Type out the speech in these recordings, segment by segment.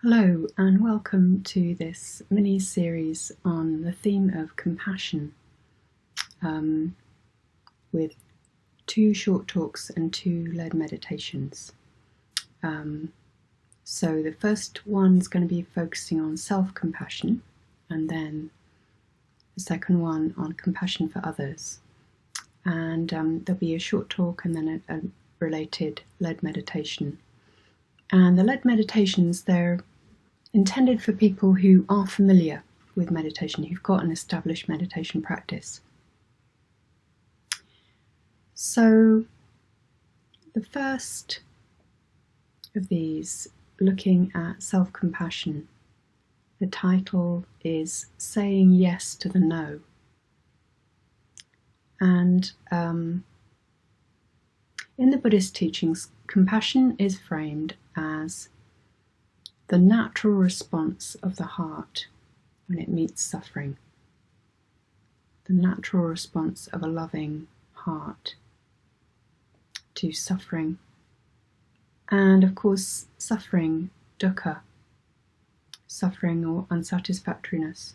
Hello and welcome to this mini-series on the theme of compassion with 2 short talks and 2 led meditations. So the first one's going to be focusing on self-compassion, and then the second one on compassion for others. And there'll be a short talk and then a related led meditation. And the led meditations, they're intended for people who are familiar with meditation, who've got an established meditation practice. So the first of these, looking at self-compassion, the title is Saying Yes to the No. And in the Buddhist teachings, compassion is framed as the natural response of the heart when it meets suffering. The natural response of a loving heart to suffering. And of course, suffering, dukkha, suffering or unsatisfactoriness,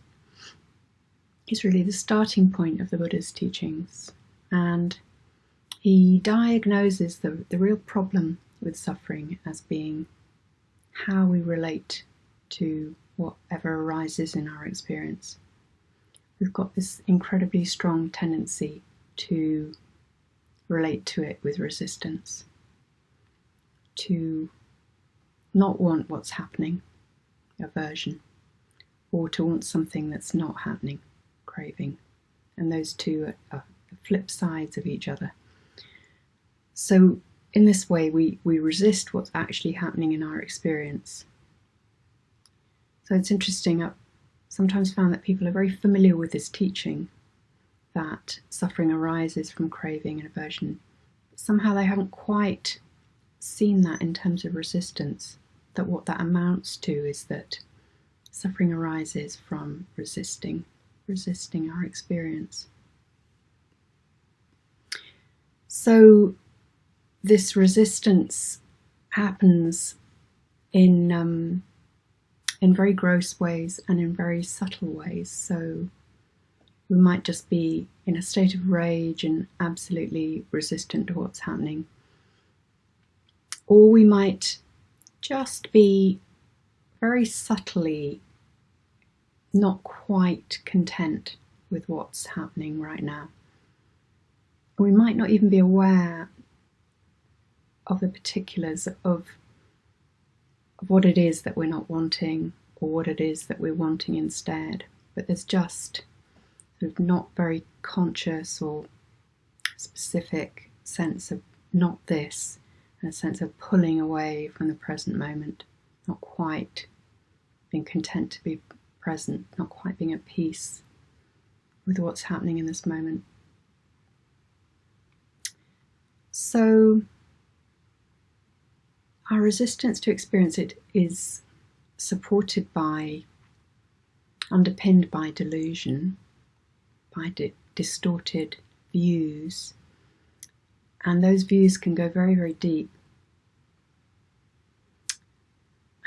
is really the starting point of the Buddha's teachings. And he diagnoses the real problem with suffering as being how we relate to whatever arises in our experience. We've got this incredibly strong tendency to relate to it with resistance, to not want what's happening, aversion, or to want something that's not happening, craving. And those two are the flip sides of each other. So in this way, we resist what's actually happening in our experience. So it's interesting, I've sometimes found that people are very familiar with this teaching, that suffering arises from craving and aversion. But somehow they haven't quite seen that in terms of resistance, that what that amounts to is that suffering arises from resisting our experience. So this resistance happens in very gross ways and in very subtle ways. So we might just be in a state of rage and absolutely resistant to what's happening. Or we might just be very subtly not quite content with what's happening right now. We might not even be aware of the particulars of what it is that we're not wanting, or what it is that we're wanting instead. But there's just sort of not very conscious or specific sense of not this, and a sense of pulling away from the present moment, not quite being content to be present, not quite being at peace with what's happening in this moment. So our resistance to experience it is supported by, underpinned by delusion, by distorted views, and those views can go very, very deep.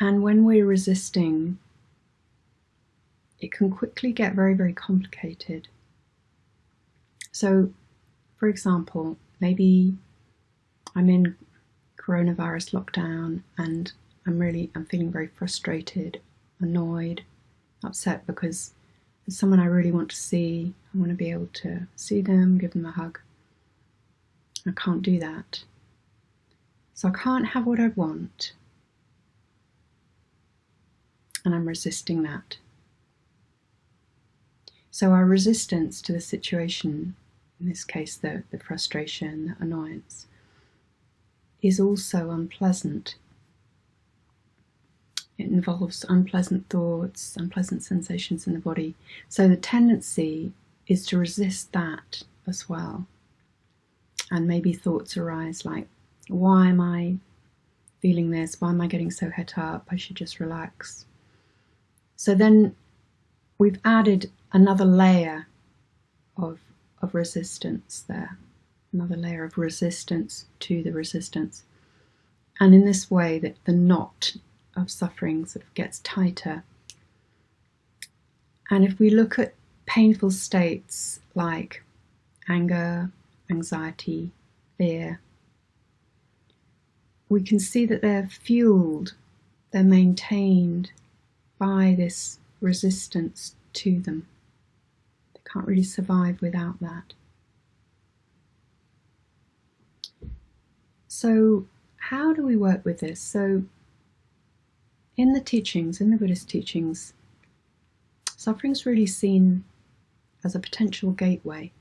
And when we're resisting, it can quickly get very, very complicated. So, for example, maybe I'm in coronavirus lockdown and I'm feeling very frustrated, annoyed, upset because there's someone I really want to see. I want to be able to see them, give them a hug. I can't do that. So I can't have what I want. And I'm resisting that. So our resistance to the situation, in this case the frustration, the annoyance, is also unpleasant. It involves unpleasant thoughts, unpleasant sensations in the body. So the tendency is to resist that as well. And maybe thoughts arise like, why am I feeling this? Why am I getting so het up? I should just relax. So then we've added another layer of resistance there. Another layer of resistance to the resistance. And in this way, that the not of suffering sort of gets tighter. And if we look at painful states like anger, anxiety, fear, we can see that they're fueled, they're maintained by this resistance to them. They can't really survive without that. So how do we work with this? So in the teachings, in the Buddhist teachings, suffering is really seen as a potential gateway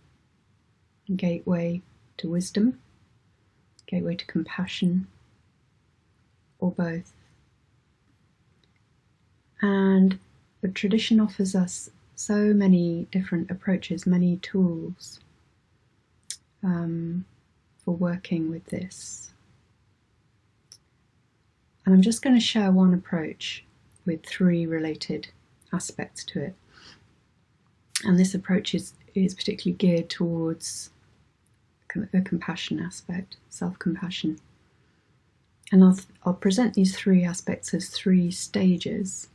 to wisdom, gateway to compassion, or both. And the tradition offers us so many different approaches, many tools for working with this. And I'm just going to share one approach with 3 related aspects to it. And this approach is particularly geared towards the compassion aspect, self-compassion. And I'll present these 3 aspects as 3 stages,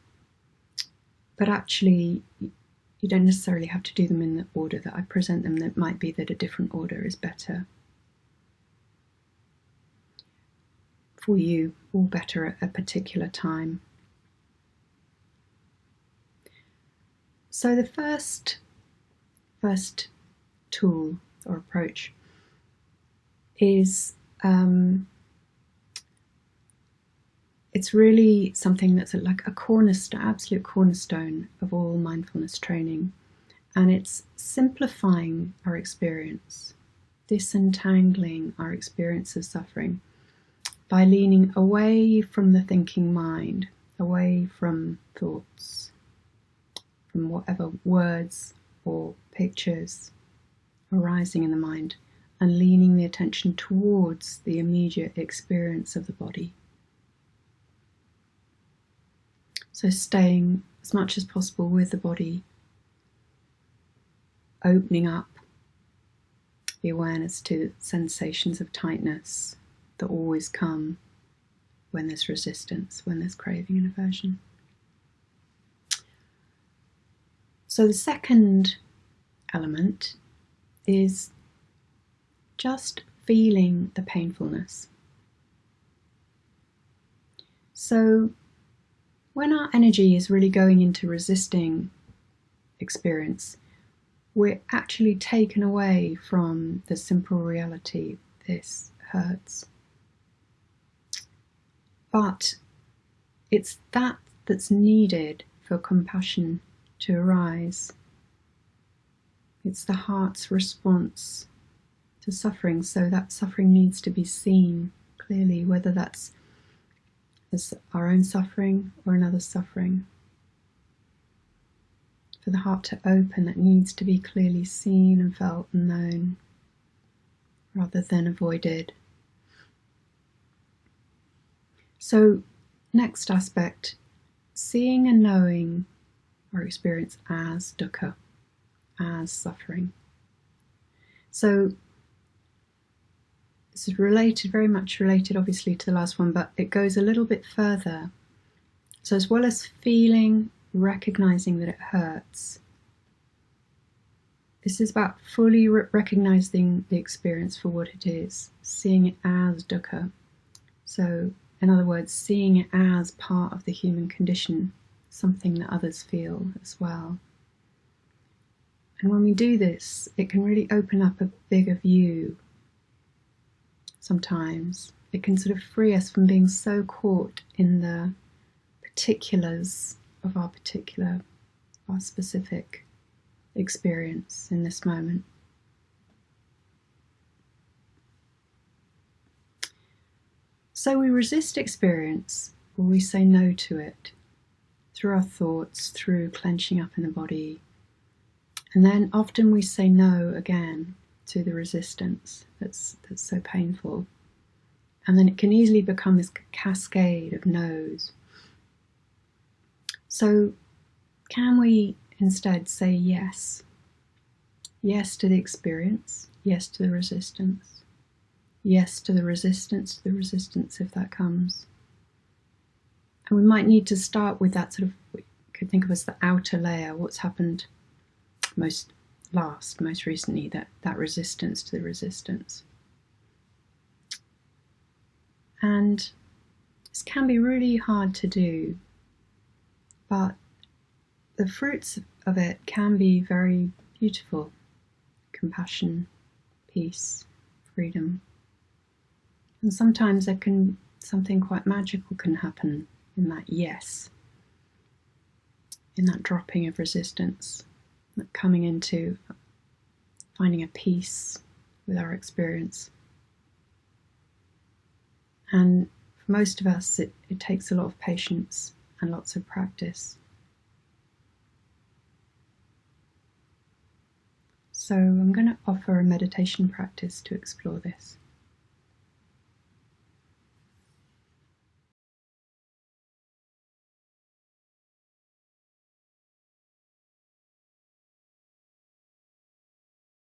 but actually you don't necessarily have to do them in the order that I present them. It might be that a different order is better for you, or better at a particular time. So the first tool or approach is it's really something that's like a cornerstone, absolute cornerstone of all mindfulness training, and it's simplifying our experience, disentangling our experience of suffering by leaning away from the thinking mind, away from thoughts, from whatever words or pictures arising in the mind, and leaning the attention towards the immediate experience of the body. So staying as much as possible with the body, opening up the awareness to sensations of tightness that always come when there's resistance, when there's craving and aversion. So the second element is just feeling the painfulness. So when our energy is really going into resisting experience, we're actually taken away from the simple reality, this hurts. But it's that that's needed for compassion to arise. It's the heart's response to suffering, so that suffering needs to be seen clearly, whether that's as our own suffering or another's suffering. For the heart to open, that needs to be clearly seen and felt and known, rather than avoided. So, next aspect, seeing and knowing our experience as dukkha, as suffering. So this is related, very much related obviously to the last one, but it goes a little bit further. So as well as feeling, recognizing that it hurts, this is about fully recognizing the experience for what it is, seeing it as dukkha. So in other words, seeing it as part of the human condition, something that others feel as well. And when we do this, it can really open up a bigger view. Sometimes it can sort of free us from being so caught in the particulars of our specific experience in this moment. So we resist experience, or we say no to it, through our thoughts, through clenching up in the body. And then often we say no again to the resistance that's so painful. And then it can easily become this cascade of no's. So can we instead say yes? Yes to the experience, yes to the resistance, yes to the resistance if that comes. And we might need to start with that sort of, we could think of as the outer layer, what's happened most recently, that resistance to the resistance. And this can be really hard to do, but the fruits of it can be very beautiful. Compassion, peace, freedom. And sometimes something quite magical can happen in that yes, in that dropping of resistance, that coming into finding a peace with our experience. And for most of us, it takes a lot of patience and lots of practice. So I'm going to offer a meditation practice to explore this.